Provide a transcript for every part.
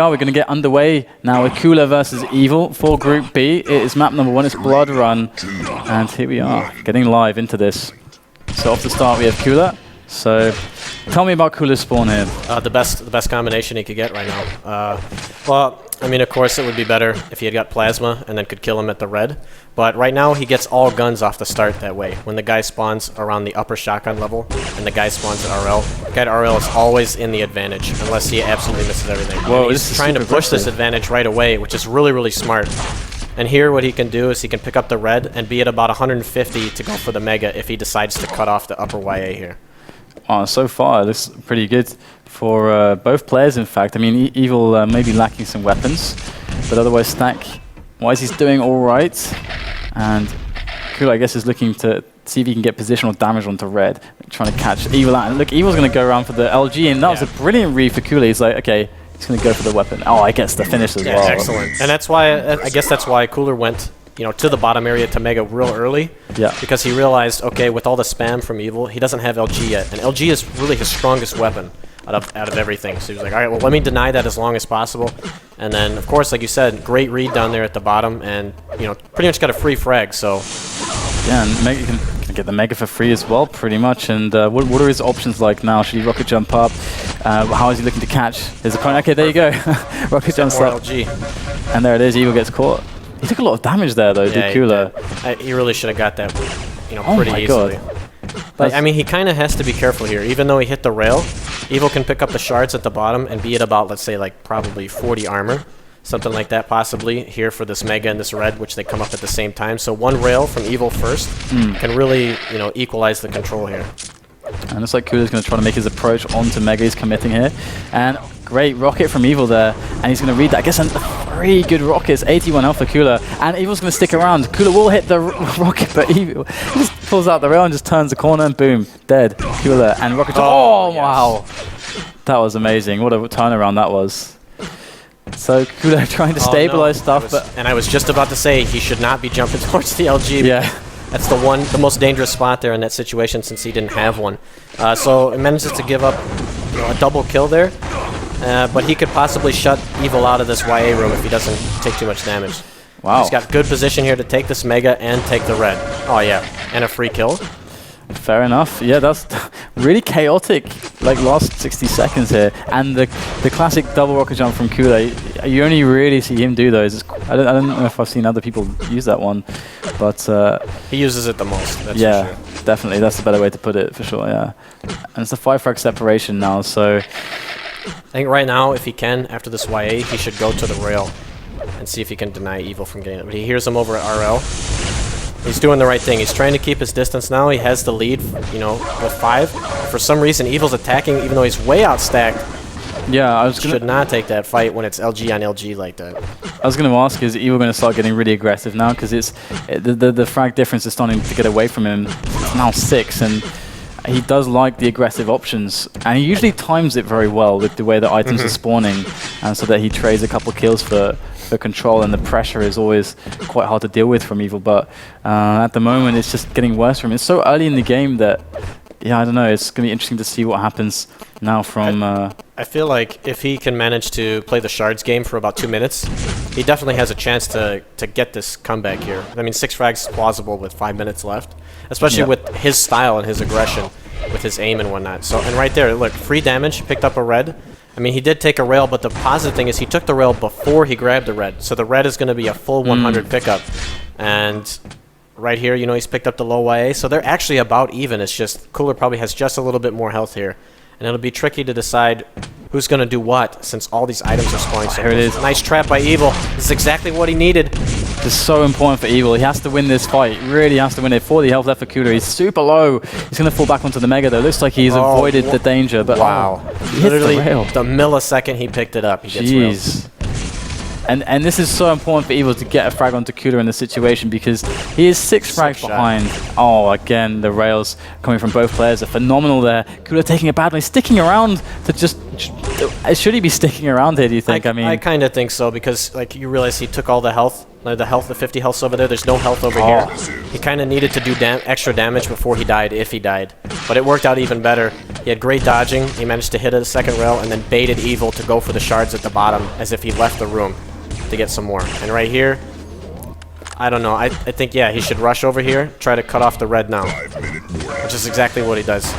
We're going to get underway now with coolleR versus Evil for Group B. It is map number 1, it's Blood Run. And here we are, getting live into this. So off the start we have coolleR. So tell me about coolleR's spawn here. The best combination he could get right now. Well, I mean, of course it would be better if he had got Plasma and then could kill him at the red. But right now he gets all guns off the start that way. When the guy spawns around the upper shotgun level and the guy spawns at RL, the guy at RL is always in the advantage unless he absolutely misses everything. Whoa, he's trying to push this advantage right away, which is really, really smart. And here what he can do is he can pick up the red and be at about 150 to go for the Mega if he decides to cut off the upper YA here. So far, it looks pretty good for both players, in fact. I mean, Evil may be lacking some weapons, but otherwise Stack-wise, he's doing all right. And coolleR, I guess, is looking to see if he can get positional damage onto red, trying to catch Evil out. And look, Evil's going to go around for the LG, and that was a brilliant read for coolleR. He's like, okay, he's going to go for the weapon. Oh, I guess the finish as well. Excellent. And that's why, I guess that's why coolleR went to the bottom area to Mega real early. Yeah. Because he realized, okay, with all the spam from Evil, he doesn't have LG yet. And LG is really his strongest weapon out of everything. So he was like, all right, well, let me deny that as long as possible. And then, of course, like you said, great read down there at the bottom. And, pretty much got a free frag, so. Yeah, and Mega can get the Mega for free as well, pretty much. And what are his options like now? Should he rocket jump up? How is he looking to catch his opponent? Okay, there you go. Rocket jumps up. LG. And there it is, Evil gets caught. He took a lot of damage there, though, did coolleR. He really should have got that, oh pretty my easily. God. But, I mean, he kind of has to be careful here. Even though he hit the rail, Evil can pick up the shards at the bottom and be at about, let's say, like probably 40 armor. Something like that, possibly, here for this Mega and this red, which they come up at the same time. So one rail from Evil first can really, equalize the control here. And looks like coolleR's going to try to make his approach onto Mega. He's committing here. And great rocket from Evil there. And he's going to read that. I guess 3 good rockets. 81 health for coolleR. And Evil's going to stick around. coolleR will hit the rocket, but Evil just pulls out the rail and just turns the corner and boom, dead. coolleR and rocket. Oh, wow. That was amazing. What a turnaround that was. So coolleR trying to stabilize stuff. And I was just about to say he should not be jumping towards the LG. Yeah. That's the most dangerous spot there in that situation since he didn't have one. So it manages to give up a double kill there, but he could possibly shut Evil out of this YA room if he doesn't take too much damage. Wow. He's got good position here to take this Mega and take the red. Oh yeah, and a free kill. Fair enough. Yeah, that's really chaotic, like last 60 seconds here. And the classic double rocket jump from coolleR, you only really see him do those. I don't know if I've seen other people use that one, but he uses it the most. That's yeah, for sure. Definitely. That's the better way to put it, for sure. Yeah, and it's a 5 frag separation now. So I think right now, if he can, after this YA, he should go to the rail and see if he can deny Evil from getting it. But he hears him over at RL. He's doing the right thing. He's trying to keep his distance now. He has the lead, with 5. For some reason, Evil's attacking, even though he's way outstacked. Yeah, should not take that fight when it's LG on LG like that. I was going to ask, is Evil going to start getting really aggressive now? Because the frag difference is starting to get away from him. It's now 6, and he does like the aggressive options. And he usually times it very well with the way the items are spawning, and so that he trades a couple kills for control, and the pressure is always quite hard to deal with from Evil. But at the moment, it's just getting worse for him. It's so early in the game that, yeah, I don't know. It's going to be interesting to see what happens now from... I feel like if he can manage to play the shards game for about 2 minutes, he definitely has a chance to get this comeback here. I mean, 6 frags is plausible with 5 minutes left, especially with his style and his aggression, with his aim and whatnot. So, and right there, look, free damage, picked up a red. I mean, he did take a rail, but the positive thing is he took the rail before he grabbed the red. So the red is going to be a full 100 pickup. And right here, he's picked up the low YA. So they're actually about even. It's just coolleR probably has just a little bit more health here. And it'll be tricky to decide who's going to do what since all these items are spawning. So here it is. Nice trap by Evil. This is exactly what he needed. This is so important for Evil. He has to win this fight. He really has to win it. 40 health left for coolleR. He's super low. He's going to fall back onto the Mega, though. Looks like he's avoided the danger. But wow. Literally, the millisecond he picked it up, he gets railed. And this is so important for Evil to get a frag onto coolleR in this situation, because he is 6 frags behind. Oh, again, the rails coming from both players are phenomenal there. coolleR taking it badly, sticking around to just... Should he be sticking around here, do you think? I kind of think so, because like you realize he took all the health Like the health, the 50 health over there. There's no health over here. He kind of needed to do extra damage before he died, if he died. But it worked out even better. He had great dodging. He managed to hit a second rail and then baited Evil to go for the shards at the bottom as if he left the room to get some more. And right here, I don't know. I think, yeah, he should rush over here, try to cut off the red now, which is exactly what he does.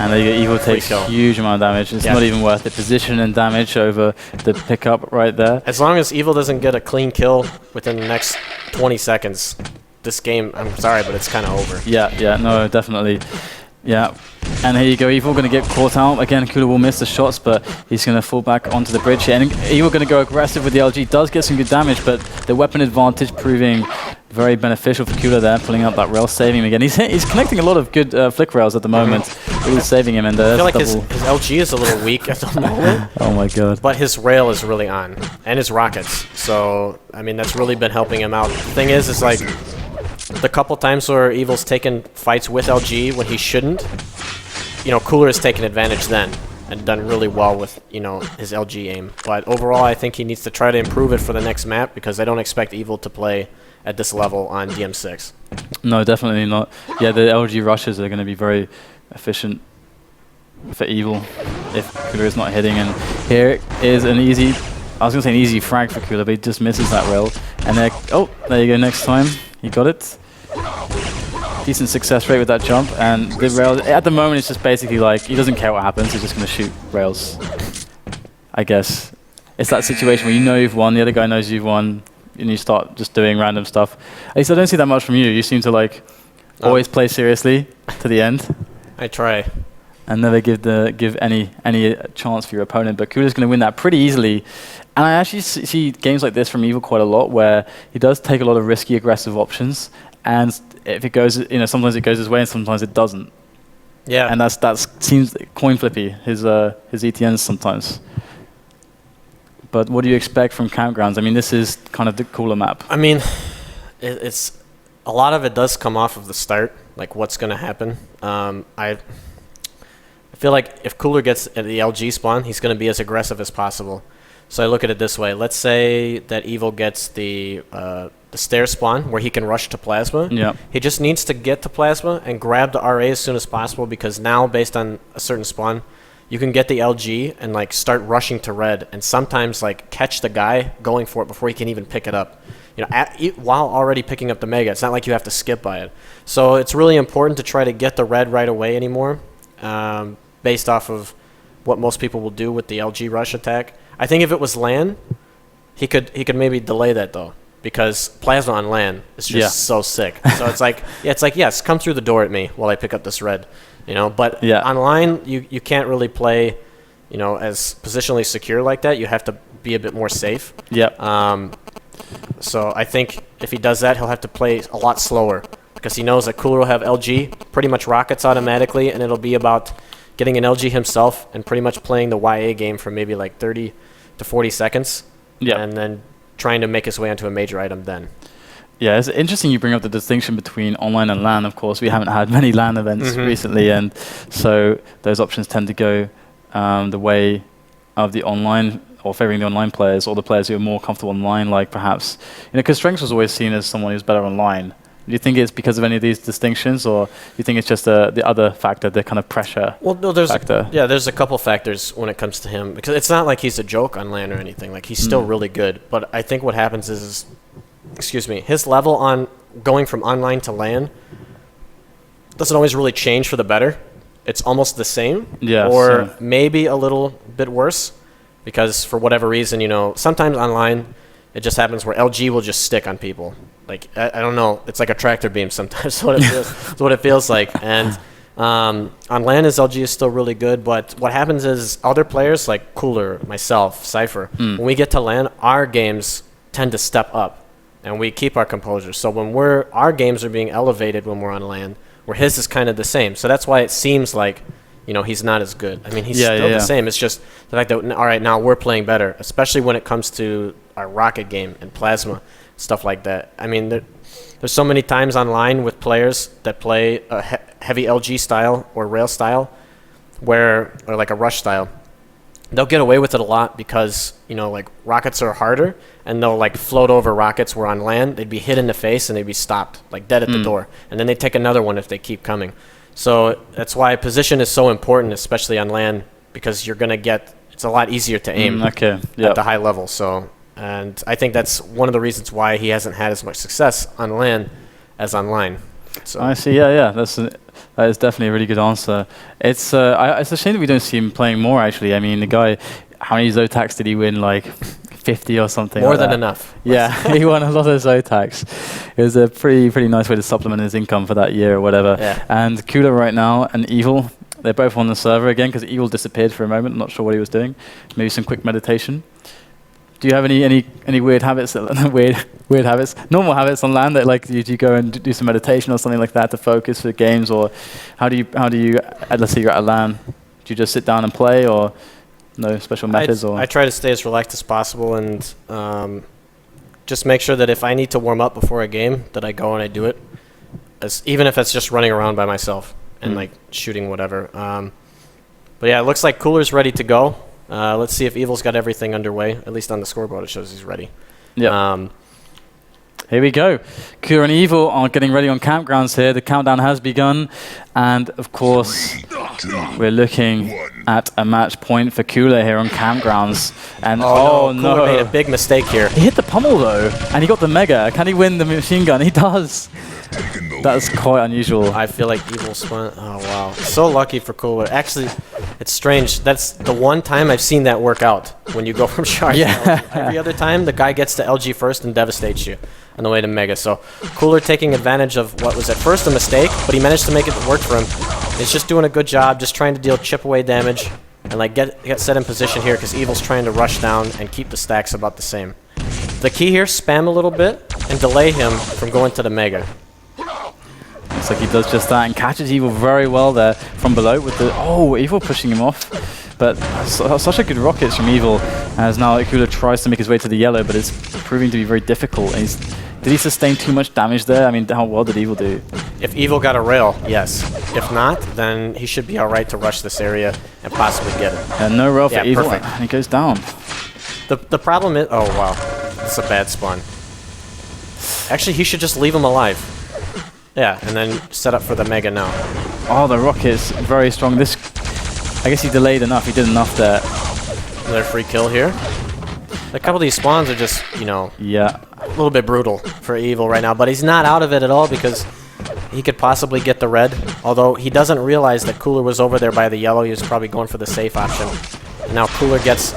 And there you go. Evil takes a huge amount of damage. It's not even worth it. Position and damage over the pickup right there. As long as Evil doesn't get a clean kill within the next 20 seconds, this game, I'm sorry, but it's kind of over. Yeah, no, definitely. Yeah. And here you go, Evil going to get caught out. Again, coolleR will miss the shots, but he's going to fall back onto the bridge here. And Evil going to go aggressive with the LG. Does get some good damage, but the weapon advantage proving very beneficial for coolleR there, pulling out that rail, saving him again. He's connecting a lot of good flick rails at the moment, really saving him. And I feel like his LG is a little weak at the moment. Oh my god. But his rail is really on, and his rockets. So, I mean, that's really been helping him out. The thing is like, the couple times where Evil's taken fights with LG when he shouldn't, you know, coolleR has taken advantage then and done really well with, you know, his LG aim. But overall, I think he needs to try to improve it for the next map because I don't expect Evil to play at this level on DM6. No, definitely not. Yeah, the LG rushes are going to be very efficient for Evil if coolleR is not hitting. And here is an easy, I was going to say an easy frag for coolleR, but he just misses that rail. And there, oh, there you go, next time. He got it. Decent success rate with that jump, and the rails, at the moment it's just basically like, he doesn't care what happens, he's just going to shoot rails, I guess. It's that situation where you know you've won, the other guy knows you've won, and you start just doing random stuff. At least I don't see that much from you. You seem to like always play seriously to the end. I try. And never give any chance for your opponent, but coolleR's going to win that pretty easily. And I actually see games like this from Evil quite a lot, where he does take a lot of risky, aggressive options, and if it goes, you know, sometimes it goes his way and sometimes it doesn't. Yeah. And that seems coin flippy, his ETNs sometimes. But what do you expect from Campgrounds? I mean, this is kind of the coolleR map. I mean, it's a lot of it does come off of the start, like what's going to happen. I feel like if coolleR gets at the LG spawn, he's going to be as aggressive as possible. So I look at it this way. Let's say that Evil gets the stair spawn where he can rush to Plasma. Yeah. He just needs to get to Plasma and grab the RA as soon as possible, because now, based on a certain spawn, you can get the LG and like start rushing to red and sometimes like catch the guy going for it before he can even pick it up. You know, while already picking up the Mega. It's not like you have to skip by it. So it's really important to try to get the red right away anymore, based off of what most people will do with the LG rush attack. I think if it was LAN, he could maybe delay that though, because Plasma on LAN is just so sick. So it's like, yes, come through the door at me while I pick up this red, you know. But online, you can't really play, you know, as positionally secure like that. You have to be a bit more safe. Yeah. So I think if he does that, he'll have to play a lot slower, because he knows that coolleR will have LG pretty much rockets automatically, and it'll be about getting an LG himself and pretty much playing the YA game for maybe like 30 to 40 seconds, and then trying to make his way onto a major item then. Yeah, it's interesting you bring up the distinction between online and LAN. Of course, we haven't had many LAN events recently, and so those options tend to go the way of the online, or favoring the online players, or the players who are more comfortable online, like perhaps, you know, because Strengths was always seen as someone who's better online. Do you think it's because of any of these distinctions, or do you think it's just the other factor, the kind of pressure factor? There's a couple factors when it comes to him, because it's not like he's a joke on LAN or anything. Like, he's still really good, but I think what happens is, his level on going from online to LAN doesn't always really change for the better. It's almost the same, or maybe a little bit worse, because for whatever reason, you know, sometimes online it just happens where LG will just stick on people. Like, I don't know, it's like a tractor beam sometimes. That's what it feels like. And on LAN, his LG is still really good, but what happens is other players like coolleR, myself, Cypher, when we get to LAN, our games tend to step up, and we keep our composure. So when our games are being elevated when we're on LAN, where his is kind of the same. So that's why it seems like, you know, he's not as good. I mean, he's still the same. It's just the fact that, all right, now we're playing better, especially when it comes to our rocket game and Plasma, stuff like that. I mean, there's so many times online with players that play a heavy LG style or rail style, or like a rush style, they'll get away with it a lot because, you know, like rockets are harder and they'll like float over rockets where on land they'd be hit in the face and they'd be stopped, like dead at the door. And then they take another one if they keep coming. So that's why position is so important, especially on land, because you're going to get, it's a lot easier to aim at the high level. So, and I think that's one of the reasons why he hasn't had as much success on land as online. So I see. Yeah. That is definitely a really good answer. It's it's a shame that we don't see him playing more. Actually, I mean, the guy, how many Zotacs did he win? Like 50 or something. More like than that. enough. Yeah, he won a lot of Zotacs. It was a pretty nice way to supplement his income for that year or whatever. Yeah. And coolleR right now and Evil, they're both on the server again because Evil disappeared for a moment. I'm not sure what he was doing. Maybe some quick meditation. Do you have any weird habits? Weird habits, normal habits on land that like do you go and do some meditation or something like that to focus for games, or how do you let's say you're at a LAN, do you just sit down and play, or no special methods? I try to stay as relaxed as possible and just make sure that if I need to warm up before a game that I go and I do it, even if it's just running around by myself and like shooting whatever. But yeah, it looks like coolleR's ready to go. Let's see if Evil's got everything underway. At least on the scoreboard it shows he's ready. Yeah. Here we go. coolleR and Evil are getting ready on campgrounds here. The countdown has begun. And of course, we're looking at a match point for coolleR here on campgrounds. And oh no, coolleR made a big mistake here. He hit the pummel though, and he got the mega. Can he win the machine gun? He does. That's quite unusual. I feel like Evil spun. Oh wow, so lucky for coolleR. Actually, it's strange. That's the one time I've seen that work out when you go from shard. Yeah. Every other time, the guy gets to LG first and devastates you on the way to mega. So coolleR taking advantage of what was at first a mistake, but he managed to make it work for him. He's just doing a good job, just trying to deal chip away damage and like get set in position here because Evil's trying to rush down and keep the stacks about the same. The key here, spam a little bit and delay him from going to the mega. Looks like he does just that and catches Evil very well there from below with the Evil pushing him off. But such a good rockets from Evil as now coolleR tries to make his way to the yellow, but it's proving to be very difficult. And did he sustain too much damage there? I mean, how well did Evil do? If Evil got a rail, yes. If not, then he should be all right to rush this area and possibly get it. And no rail for Evil, perfect. and he goes down. The problem is, oh wow, it's a bad spawn. Actually, he should just leave him alive. Yeah, and then set up for the mega now. Oh, the rocket's very strong. This, I guess he delayed enough. He did enough there. Another free kill here. A couple of these spawns are just, you know, a little bit brutal for Evil right now, but he's not out of it at all because he could possibly get the red, although he doesn't realize that coolleR was over there by the yellow. He was probably going for the safe option. Now coolleR gets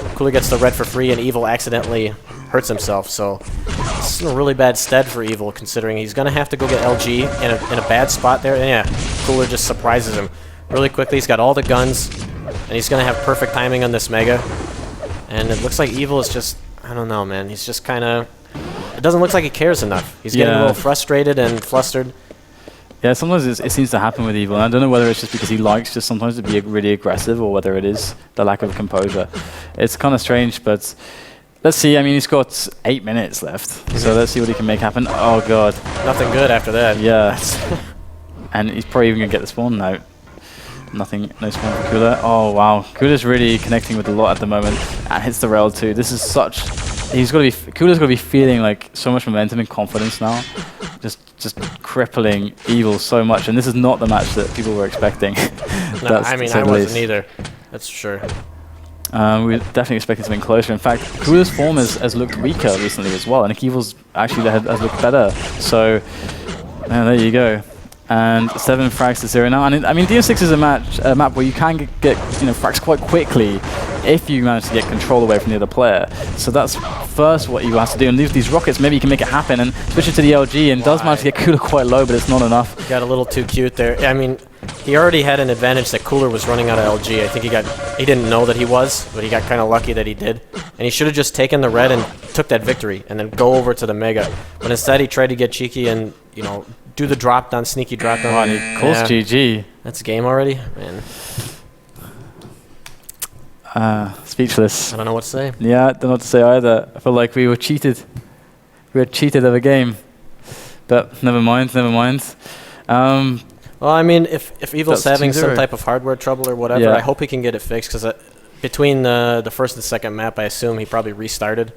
the red for free, and Evil accidentally hurts himself. So this is in a really bad stead for Evil, considering he's going to have to go get LG in a bad spot there. And yeah, coolleR just surprises him really quickly. He's got all the guns, and he's going to have perfect timing on this mega. And it looks like Evil is just, I don't know, man. He's just kind of, it doesn't look like he cares enough. He's getting a little frustrated and flustered. Yeah, sometimes it seems to happen with Evil. And I don't know whether it's just because he likes just sometimes to be really aggressive or whether it is the lack of composure. It's kind of strange, but let's see. I mean, he's got 8 minutes left, so let's see what he can make happen. Oh, God. Nothing good after that. Yeah. And he's probably even going to get the spawn now. Nothing, no spawn for coolleR. Oh, wow. coolleR's really connecting with a lot at the moment and hits the rail too. This is such... coolleR's got to be feeling like so much momentum and confidence now. Just crippling Evil so much, and this is not the match that people were expecting. No, I mean, I wasn't either. That's for sure. We were definitely expecting something closer. In fact, coolleR's form has looked weaker recently as well, and Evil's actually has looked better. So, there you go. And 7 frags to 0 now. And I mean, DM6 is a map where you can get frags quite quickly if you manage to get control away from the other player. So that's first what you have to do. And leave these rockets, maybe you can make it happen and switch it to the LG, and does manage to get coolleR quite low, but it's not enough. Got a little too cute there. I mean, he already had an advantage that coolleR was running out of LG. I think he didn't know that he was, but he got kind of lucky that he did. And he should have just taken the red and took that victory and then go over to the mega. But instead he tried to get cheeky and, do the drop down, sneaky drop down. Oh, and he calls GG. That's game already? Man. Speechless. I don't know what to say. Yeah, I don't know what to say either. I feel like we were cheated. We were cheated of a game. But never mind. Well, I mean, if Evil's having some type of hardware trouble or whatever, I hope he can get it fixed, because between the first and second map, I assume he probably restarted,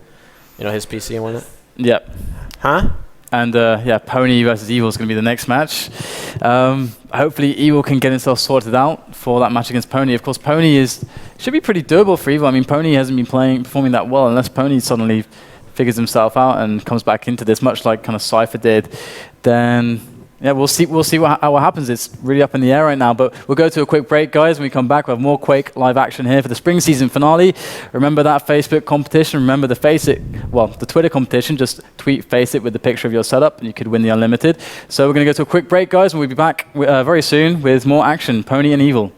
his PC and whatnot. Yep. Huh? And yeah, Pony versus Evil is going to be the next match. Hopefully, Evil can get himself sorted out for that match against Pony. Of course, Pony should be pretty doable for Evil. I mean, Pony hasn't been performing that well unless Pony suddenly figures himself out and comes back into this, much like kind of Cypher did. Then yeah, we'll see what happens. It's really up in the air right now, but we'll go to a quick break, guys. When we come back, we have more Quake live action here for the spring season finale. Remember that Facebook competition. Remember the the Twitter competition. Just tweet FACEIT with the picture of your setup, and you could win the unlimited. So we're going to go to a quick break, guys, and we'll be back very soon with more action, Pony and Evil.